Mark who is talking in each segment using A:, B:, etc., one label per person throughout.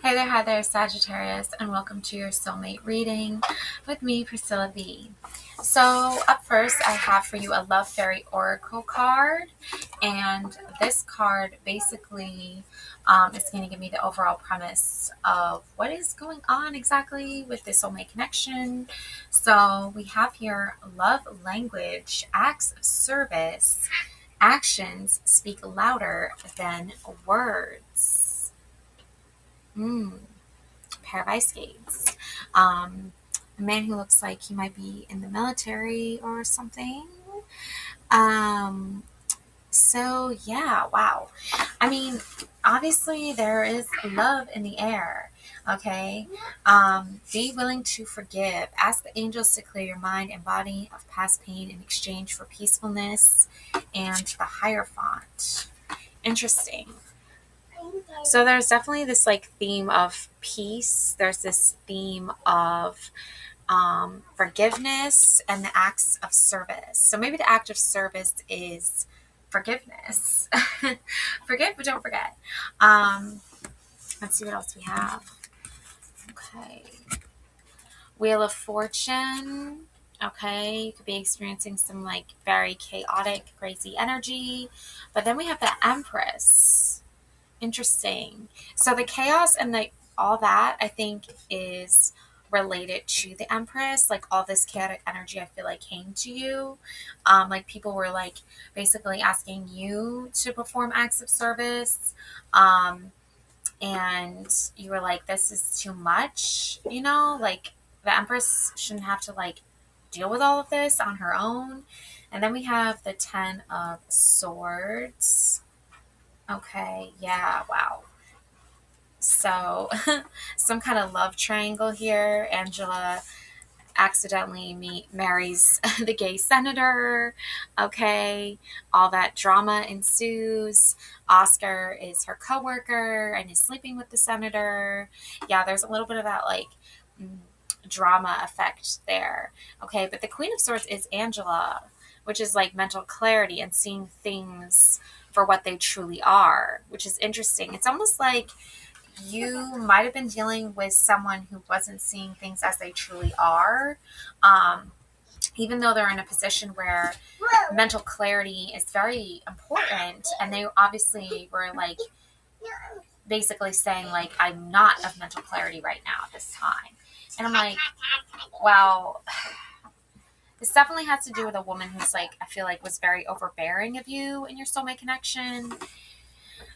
A: Hi there, Sagittarius, and welcome to your soulmate reading with me, Priscilla V. So, up first, I have for you a Love Fairy Oracle card, and this card basically is going to give me the overall premise of what is going on exactly with the soulmate connection. So, we have here love language, acts of service, actions speak louder than words. Pair of ice skates. A man who looks like he might be in the military or something. Um, so yeah, wow. I mean, obviously there is love in the air. Okay. Be willing to forgive. Ask the angels to clear your mind and body of past pain in exchange for peacefulness and the Hierophant. Interesting. So there's definitely this like theme of peace. There's this theme of forgiveness and the acts of service. So maybe the act of service is forgiveness. Forgive, but don't forget. Let's see what else we have. Okay. Wheel of Fortune. Okay, you could be experiencing some like very chaotic, crazy energy. But then we have the Empress. Interesting. So the chaos and the all that I think is related to the Empress. Like all this chaotic energy, I feel like came to you. Like people were like basically asking you to perform acts of service, and you were like, "This is too much," Like the Empress shouldn't have to like deal with all of this on her own. And then we have the Ten of Swords. Okay, yeah, wow. So, some kind of love triangle here. Angela accidentally marries the gay senator. Okay, all that drama ensues. Oscar is her coworker and is sleeping with the senator. Yeah, there's a little bit of that like drama effect there. Okay, but the Queen of Swords is Angela, which is like mental clarity and seeing things for what they truly are, which is interesting. It's almost like you might have been dealing with someone who wasn't seeing things as they truly are, even though they're in a position where mental clarity is very important. And they obviously were like basically saying, like, I'm not of mental clarity right now at this time. And I'm like, well, this definitely has to do with a woman who's like, I feel like was very overbearing of you in your soulmate connection.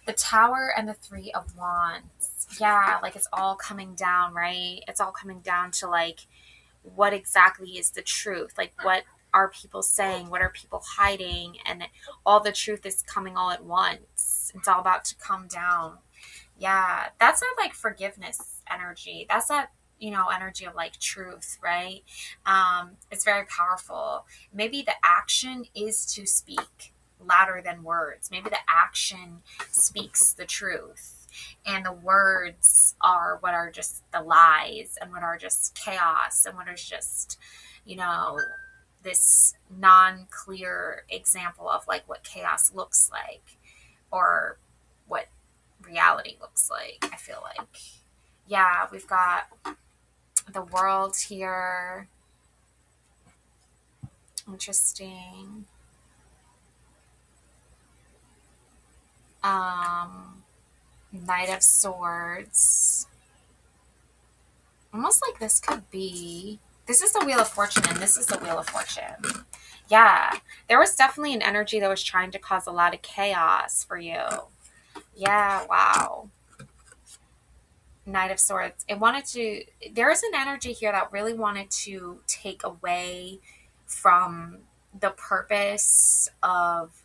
A: The Tower and the Three of Wands. Yeah, like it's all coming down, right? It's all coming down to like what exactly is the truth? Like what are people saying? What are people hiding? And all the truth is coming all at once. It's all about to come down. Yeah, that's not like forgiveness energy. That's not energy of like truth, right? It's very powerful. Maybe the action is to speak louder than words. Maybe the action speaks the truth, and the words are what are just the lies and what are just chaos and what is just, you know, this non-clear example of like what chaos looks like or what reality looks like, I feel like. Yeah, we've got the World here. Interesting. Knight of Swords. Almost like this could be. This is the Wheel of Fortune and this is the Wheel of Fortune. Yeah, there was definitely an energy that was trying to cause a lot of chaos for you. Yeah, wow. Knight of Swords. It wanted to, there is an energy here that really wanted to take away from the purpose of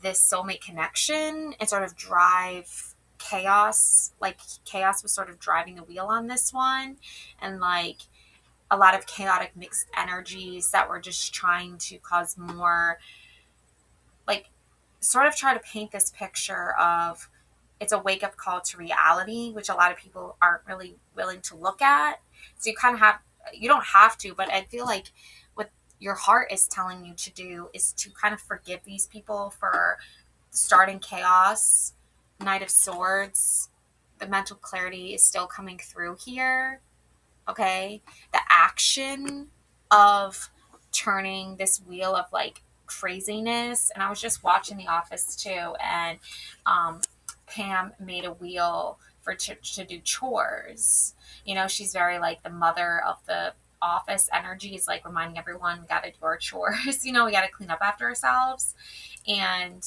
A: this soulmate connection and sort of drive chaos. Like chaos was sort of driving the wheel on this one. And like a lot of chaotic mixed energies that were just trying to cause more, like sort of try to paint this picture of it's a wake up call to reality, which a lot of people aren't really willing to look at. So you kind of have, you don't have to, but I feel like what your heart is telling you to do is to kind of forgive these people for starting chaos. Knight of Swords. the mental clarity is still coming through here. Okay. The action of turning this wheel of like craziness. And I was just watching The Office too, and Pam made a wheel for to do chores. You know, she's very like the mother of the office energy, is like reminding everyone we got to do our chores. You know, we got to clean up after ourselves. And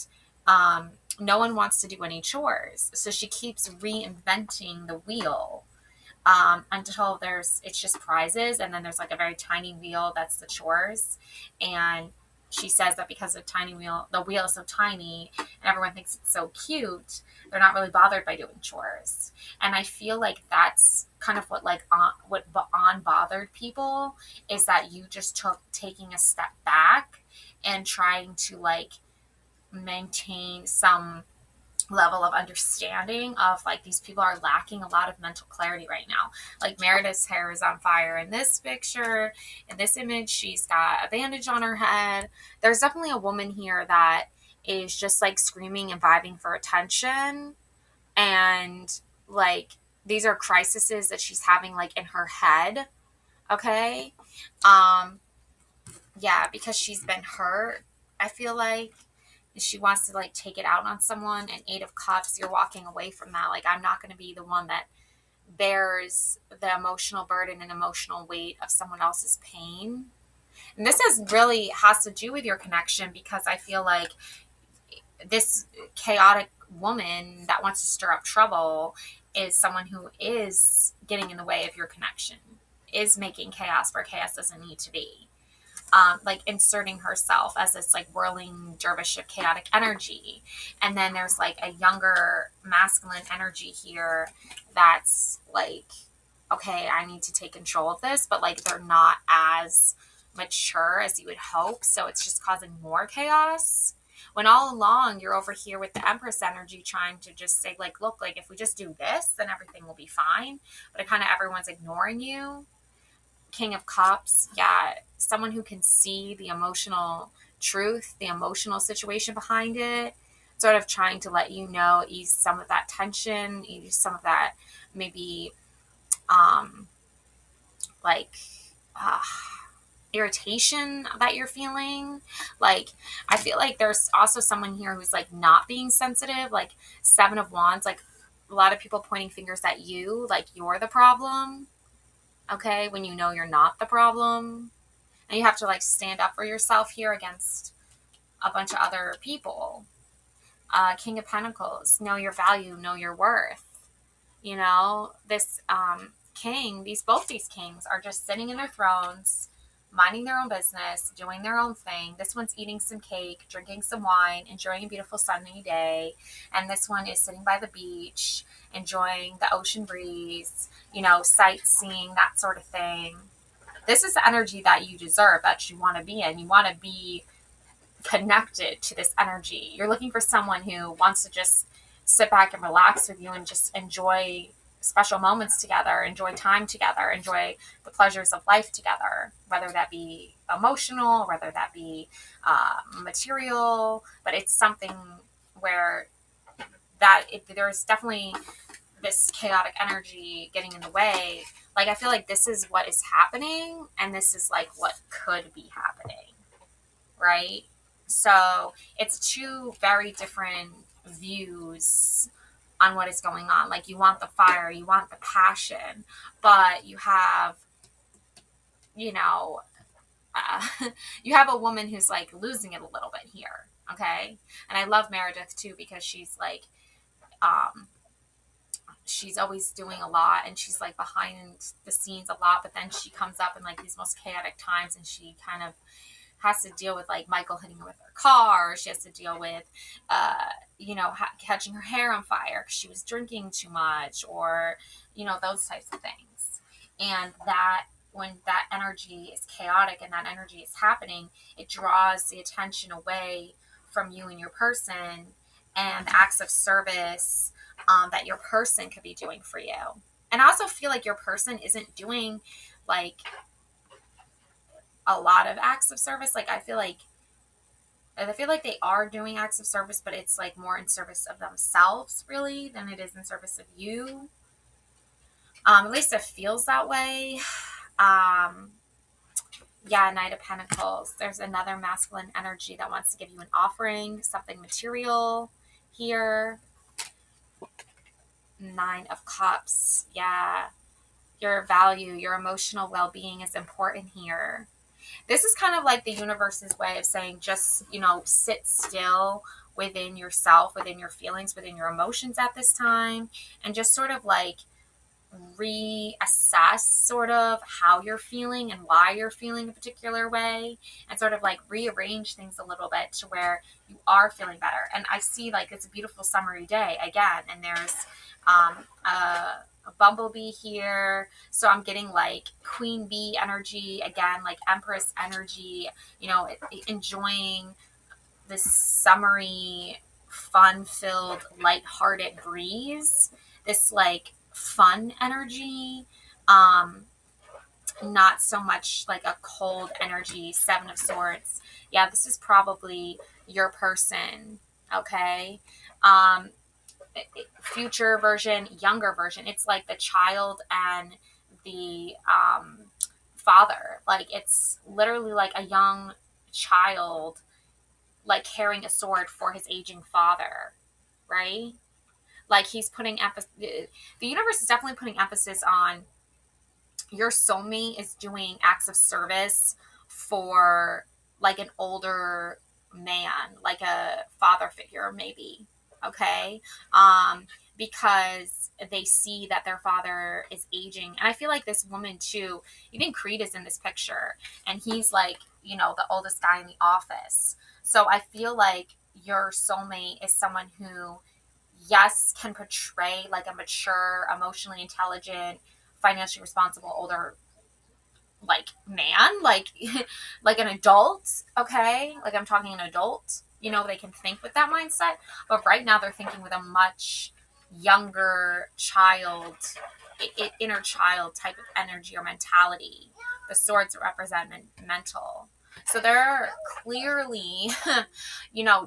A: no one wants to do any chores. So she keeps reinventing the wheel until it's just prizes. And then there's like a very tiny wheel that's the chores. And she says that because the wheel is so tiny and everyone thinks it's so cute, they're not really bothered by doing chores. And I feel like that's kind of what bothered people, is that you just took taking a step back and trying to like maintain some level of understanding of like these people are lacking a lot of mental clarity right now. Like Meredith's hair is on fire in this picture. In this image, she's got a bandage on her head. There's definitely a woman here that is just like screaming and vibing for attention. And like these are crises that she's having like in her head. Okay. Yeah, because she's been hurt, I feel like she wants to like take it out on someone. And 8 of Cups, you're walking away from that. Like, I'm not going to be the one that bears the emotional burden and emotional weight of someone else's pain. And this has to do with your connection, because I feel like this chaotic woman that wants to stir up trouble is someone who is getting in the way of your connection, is making chaos where chaos doesn't need to be. Like inserting herself as this like whirling dervish of chaotic energy. And then there's like a younger masculine energy here that's like, okay, I need to take control of this, but like they're not as mature as you would hope. So it's just causing more chaos. When all along you're over here with the Empress energy trying to just say like, look, like if we just do this, then everything will be fine. But it kind of everyone's ignoring you. King of Cups, yeah, someone who can see the emotional truth, the emotional situation behind it, sort of trying to let you know, ease some of that tension, ease some of that maybe like irritation that you're feeling. Like, I feel like there's also someone here who's like not being sensitive, like 7 of Wands, like a lot of people pointing fingers at you, like you're the problem. Okay, when you know you're not the problem. And you have to like stand up for yourself here against a bunch of other people. King of Pentacles, know your value, know your worth. You know, this king, both these kings are just sitting in their thrones, minding their own business, doing their own thing. This one's eating some cake, drinking some wine, enjoying a beautiful sunny day. And this one is sitting by the beach, enjoying the ocean breeze, you know, sightseeing, that sort of thing. This is the energy that you deserve, that you want to be in. You want to be connected to this energy. You're looking for someone who wants to just sit back and relax with you and just enjoy special moments together, enjoy time together, enjoy the pleasures of life together, whether that be emotional, whether that be material. But it's something where there's definitely this chaotic energy getting in the way. Like, I feel like this is what is happening, and this is like what could be happening, right? So it's 2 very different views on what is going on. Like, you want the fire, you want the passion, but you have, you know, you have a woman who's like losing it a little bit here. Okay. And I love Meredith too, because she's like, she's always doing a lot, and she's like behind the scenes a lot, but then she comes up in like these most chaotic times, and she kind of has to deal with like Michael hitting her with her car. She has to deal with, you know, catching her hair on fire because she was drinking too much, or, you know, those types of things. And that when that energy is chaotic and that energy is happening, it draws the attention away from you and your person and the acts of service that your person could be doing for you. And I also feel like your person isn't doing like a lot of acts of service. Like, I feel like And I feel like they are doing acts of service, but it's like more in service of themselves, really, than it is in service of you. At least it feels that way. Um, yeah, Knight of Pentacles. There's another masculine energy that wants to give you an offering, something material here. Nine of Cups. Yeah. Your value, your emotional well-being is important here. This is kind of like the universe's way of saying, just, sit still within yourself, within your feelings, within your emotions at this time, and just sort of like reassess sort of how you're feeling and why you're feeling a particular way, and sort of like rearrange things a little bit to where you are feeling better. And I see like it's a beautiful summery day again, and there's a bumblebee here, so I'm getting like queen bee energy again, like empress energy, enjoying this summery, fun-filled, light-hearted breeze, this like fun energy, not so much like a cold energy. Seven of Swords. Yeah, this is probably your person. Okay. um Future version, younger version, it's like the child and the father. Like it's literally like a young child like carrying a sword for his aging father, right? Like he's putting emphasis, the universe is definitely putting emphasis on your soulmate is doing acts of service for like an older man, like a father figure, maybe. Okay. Because they see that their father is aging. And I feel like this woman too, even Creed is in this picture, and he's like, the oldest guy in the office. So I feel like your soulmate is someone who, yes, can portray like a mature, emotionally intelligent, financially responsible older like man, like like an adult. Okay, like I'm talking an adult, they can think with that mindset. But right now they're thinking with a much younger child, inner child type of energy or mentality. The swords represent mental, so they're clearly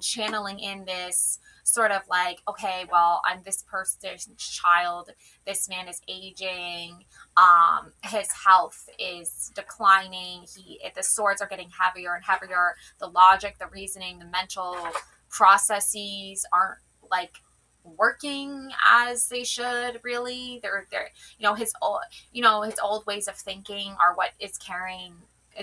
A: channeling in this sort of like, okay, well, I'm this person's child, this man is aging, his health is declining, the swords are getting heavier and heavier, the logic, the reasoning, the mental processes aren't like working as they should, really. They're his old ways of thinking are what is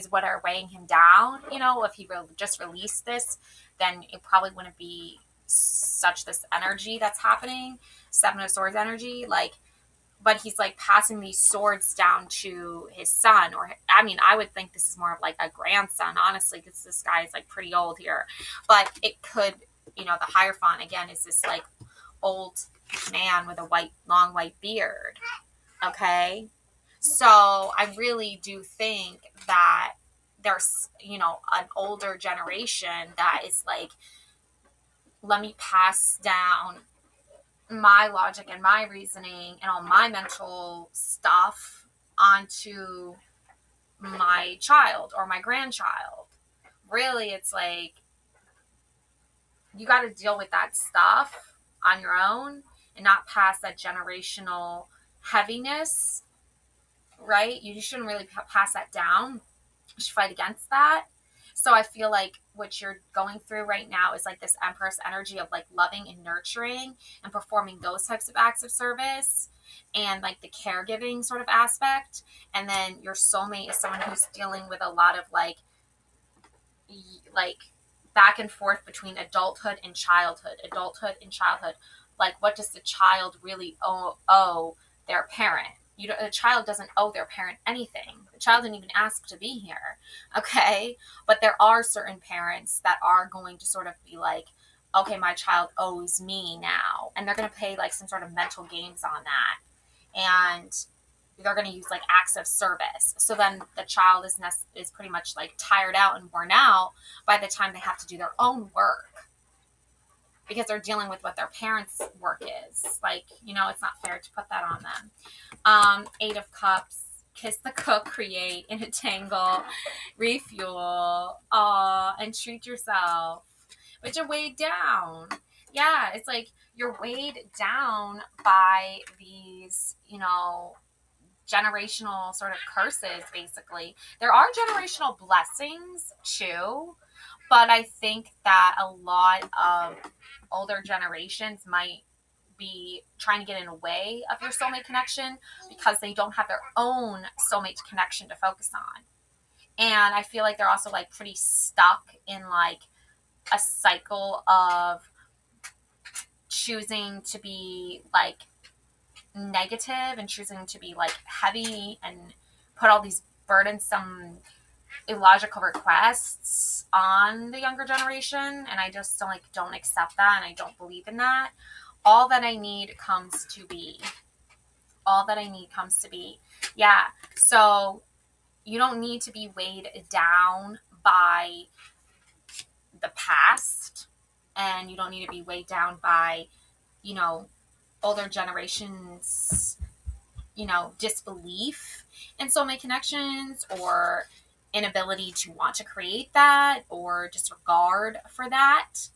A: what are weighing him down. If he just released this, then it probably wouldn't be such this energy that's happening. Seven of Swords energy, like, but he's like passing these swords down to his son, or I mean, I would think this is more of like a grandson, honestly, because this guy is like pretty old here. But it could, the Hierophant again is this like old man with a long white beard. Okay, so I really do think that there's an older generation that is like, let me pass down my logic and my reasoning and all my mental stuff onto my child or my grandchild. Really, it's like you got to deal with that stuff on your own and not pass that generational heaviness, right? You shouldn't really pass that down. You should fight against that. So I feel like what you're going through right now is like this Empress energy of like loving and nurturing and performing those types of acts of service and like the caregiving sort of aspect. And then your soulmate is someone who's dealing with a lot of like back and forth between adulthood and childhood. Like, what does the child really owe their parent? The child doesn't owe their parent anything. The child didn't even ask to be here. Okay. But there are certain parents that are going to sort of be like, okay, my child owes me now. And they're going to play like some sort of mental games on that. And they're going to use like acts of service. So then the child is pretty much like tired out and worn out by the time they have to do their own work, because they're dealing with what their parents' work is. Like, it's not fair to put that on them. Eight of Cups, kiss the cook, create in a tangle, refuel, and treat yourself. but you're weighed down. Yeah, it's like you're weighed down by these, generational sort of curses, basically. There are generational blessings too, but I think that a lot of older generations might be trying to get in the way of your soulmate connection because they don't have their own soulmate connection to focus on. And I feel like they're also like pretty stuck in like a cycle of choosing to be like negative and choosing to be like heavy and put all these burdensome illogical requests on the younger generation, and I just don't accept that, and I don't believe in that. All that I need comes to be. All that I need comes to be. Yeah. So you don't need to be weighed down by the past, and you don't need to be weighed down by, older generations, disbelief in soulmate connections or inability to want to create that or disregard for that.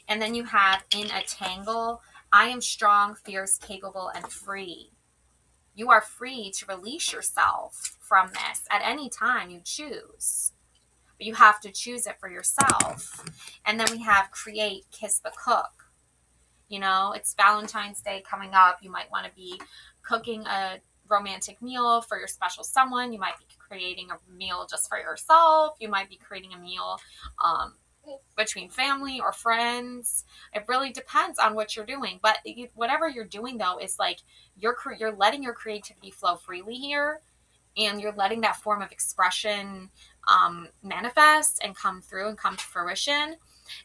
A: And then you have in a tangle, I am strong, fierce, capable, and free. You are free to release yourself from this at any time you choose. But you have to choose it for yourself. And then we have create, kiss the cook. It's Valentine's Day coming up. You might want to be cooking a romantic meal for your special someone. You might be creating a meal just for yourself. You might be creating a meal between family or friends. It really depends on what you're doing. But whatever you're doing, though, is like you're letting your creativity flow freely here, and you're letting that form of expression manifest and come through and come to fruition.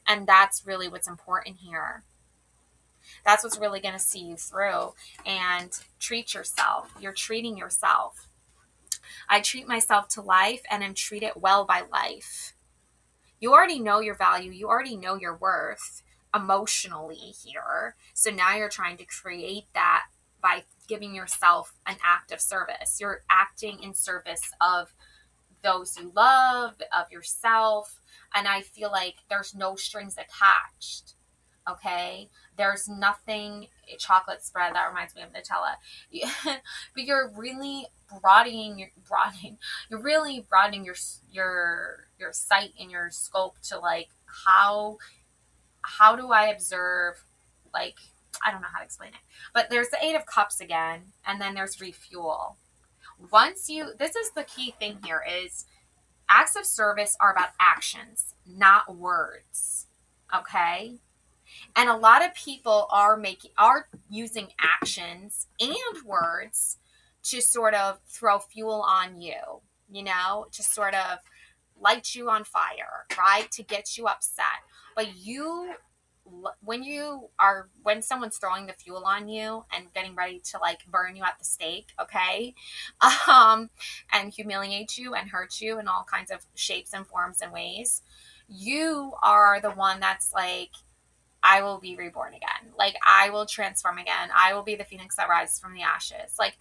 A: And that's really what's important here. That's what's really going to see you through. And treat yourself. You're treating yourself. I treat myself to life and am treated well by life. You already know your value. You already know your worth emotionally here. So now you're trying to create that by giving yourself an act of service. You're acting in service of those you love, of yourself. And I feel like there's no strings attached. Okay, there's nothing chocolate spread that reminds me of Nutella. But you're really broadening you're really broadening your sight and your scope to like how do I observe, like, I don't know how to explain it, but there's the 8 of Cups again, and then there's refuel. This is the key thing here, is acts of service are about actions, not words. Okay. And a lot of people are using actions and words to sort of throw fuel on you, to sort of light you on fire, right? To get you upset. But when someone's throwing the fuel on you and getting ready to like burn you at the stake, okay, and humiliate you and hurt you in all kinds of shapes and forms and ways, you are the one that's like, I will be reborn again. Like, I will transform again. I will be the phoenix that rises from the ashes. Like,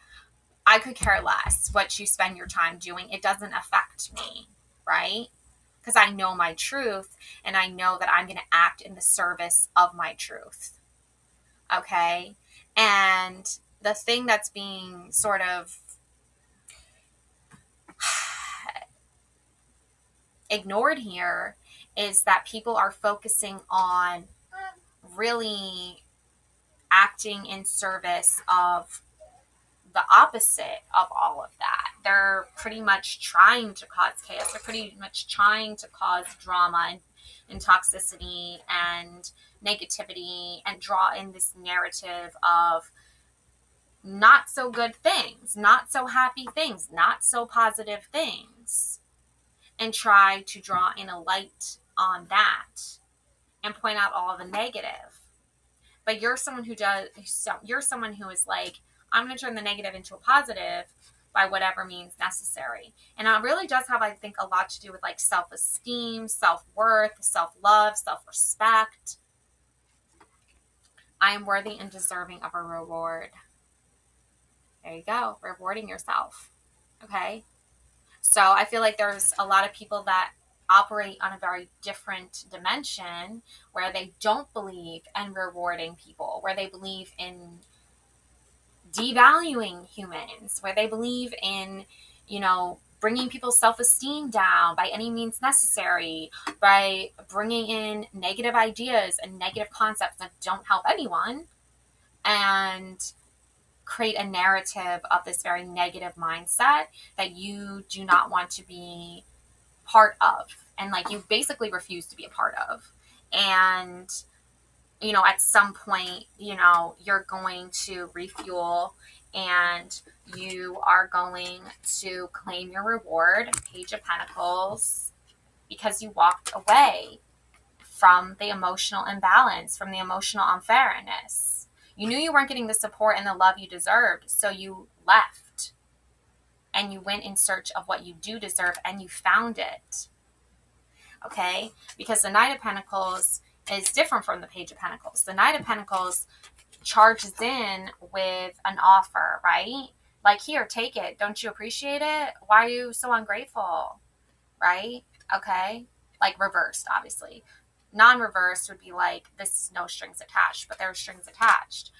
A: I could care less what you spend your time doing. It doesn't affect me, right? Because I know my truth, and I know that I'm going to act in the service of my truth. Okay? And the thing that's being sort of ignored here is that people are focusing on really acting in service of the opposite of all of that. They're pretty much trying to cause chaos. They're pretty much trying to cause drama and toxicity and negativity and draw in this narrative of not so good things, not so happy things, not so positive things, and try to draw in a light on that and point out all of the negative. But you're someone who is like, I'm going to turn the negative into a positive by whatever means necessary. And it really does have, I think, a lot to do with like self-esteem, self-worth, self-love, self-respect. I am worthy and deserving of a reward. There you go. Rewarding yourself. Okay. So I feel like there's a lot of people that operate on a very different dimension where they don't believe in rewarding people, where they believe in devaluing humans, where they believe in, bringing people's self-esteem down by any means necessary, by bringing in negative ideas and negative concepts that don't help anyone, and create a narrative of this very negative mindset that you do not want to be part of, and like you basically refuse to be a part of. And at some point, you're going to refuel, and you are going to claim your reward, Page of Pentacles, because you walked away from the emotional imbalance, from the emotional unfairness. You knew you weren't getting the support and the love you deserved, so you left and you went in search of what you do deserve, and you found it. Okay? Because the Knight of Pentacles is different from the Page of Pentacles. The Knight of Pentacles charges in with an offer, right? Like, here, take it. Don't you appreciate it? Why are you so ungrateful? Right? Okay? Like reversed, obviously. Non-reversed would be like, this is no strings attached, but there are strings attached.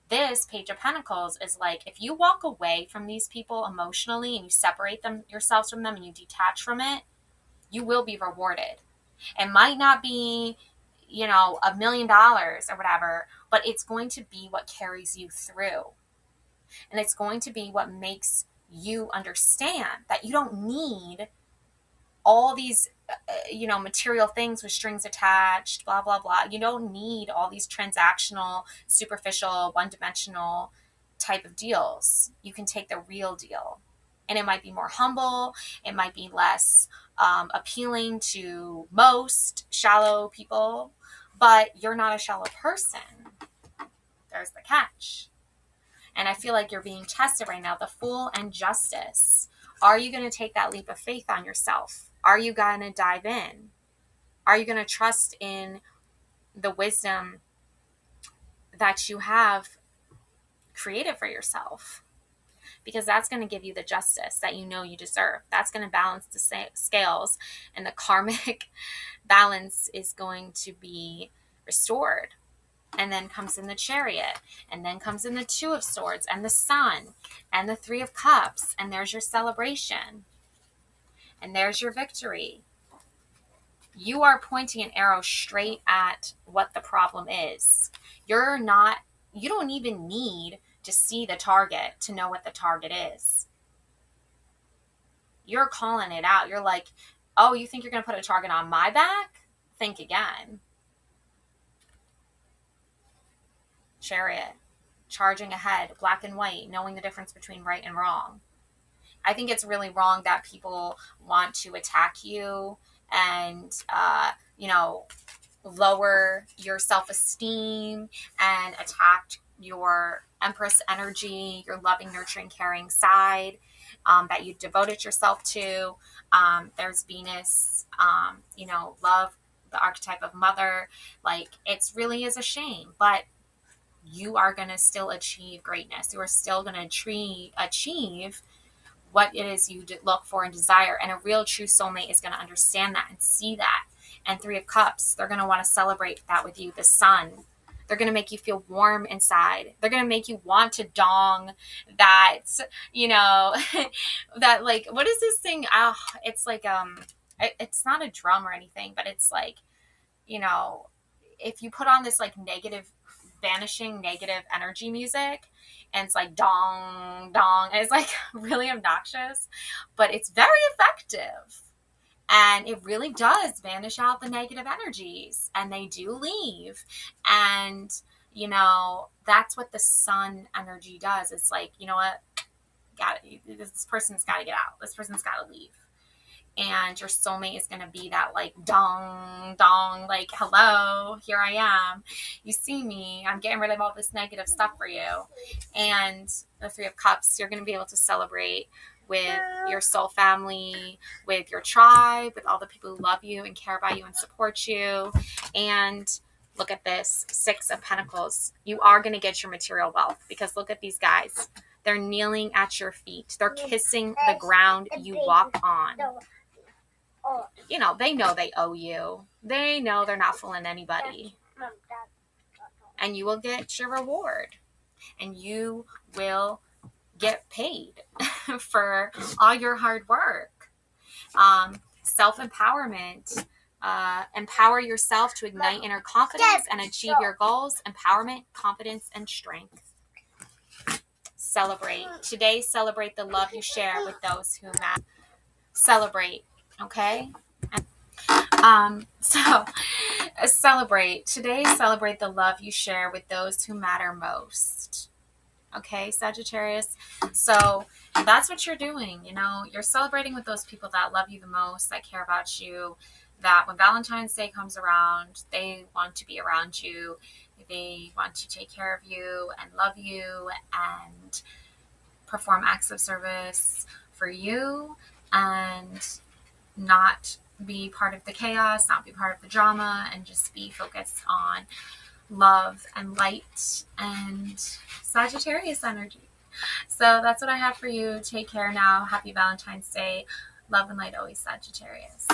A: This Page of Pentacles is like, if you walk away from these people emotionally and you separate yourselves from them and you detach from it, you will be rewarded. It might not be, $1 million or whatever, but it's going to be what carries you through. And it's going to be what makes you understand that you don't need all these, material things with strings attached, blah, blah, blah. You don't need all these transactional, superficial, one-dimensional type of deals. You can take the real deal. And it might be more humble. It might be less appealing to most shallow people. But you're not a shallow person. There's the catch. And I feel like you're being tested right now. The Fool and Justice. Are you going to take that leap of faith on yourself? Are you going to dive in? Are you going to trust in the wisdom that you have created for yourself? Because that's going to give you the justice that you know you deserve. That's going to balance the scales, and the karmic balance is going to be restored. And then comes in the Chariot, and then comes in the Two of Swords, and the Sun, and the Three of Cups, and there's your celebration. And there's your victory. You are pointing an arrow straight at what the problem is. You don't even need to see the target to know what the target is. You're calling it out. You're like, oh, you think you're going to put a target on my back? Think again. Chariot, charging ahead, black and white, knowing the difference between right and wrong. I think it's really wrong that people want to attack you and, lower your self-esteem and attack your Empress energy, your loving, nurturing, caring side that you devoted yourself to. There's Venus, love, the archetype of mother. Like, it really is a shame, but you are going to still achieve greatness. You are still going to achieve what it is you look for and desire. And a real true soulmate is going to understand that and see that. And Three of Cups, they're going to want to celebrate that with you. The Sun, they're going to make you feel warm inside. They're going to make you want to dong that, that, like, what is this thing? Oh, it's like, it's not a drum or anything, but it's like, if you put on this like vanishing negative energy music, and it's like dong dong, and it's like really obnoxious, but it's very effective, and it really does vanish out the negative energies, and they do leave. And that's what the Sun energy does. It's like, you know what, this person's got to get out, this person's got to leave. And your soulmate is going to be that like dong, dong, like, hello, here I am. You see me. I'm getting rid of all this negative stuff for you. And the Three of Cups, you're going to be able to celebrate with your soul family, with your tribe, with all the people who love you and care about you and support you. And look at this, Six of Pentacles. You are going to get your material wealth, because look at these guys. They're kneeling at your feet. They're kissing the ground you walk on. you know they owe you. They know they're not fooling anybody. And you will get your reward. And you will get paid for all your hard work. Self-empowerment. Empower yourself to ignite inner confidence and achieve your goals. Empowerment, confidence, and strength. Celebrate. Today, celebrate the love you share with those who matter. Celebrate, okay? So celebrate. Today, celebrate the love you share with those who matter most. Okay, Sagittarius. So that's what you're doing. You know, you're celebrating with those people that love you the most, that care about you, that when Valentine's Day comes around, they want to be around you. They want to take care of you and love you and perform acts of service for you and not be part of the chaos, not be part of the drama, and just be focused on love and light and Sagittarius energy. So that's what I have for you. Take care now. Happy Valentine's Day. Love and light always, Sagittarius.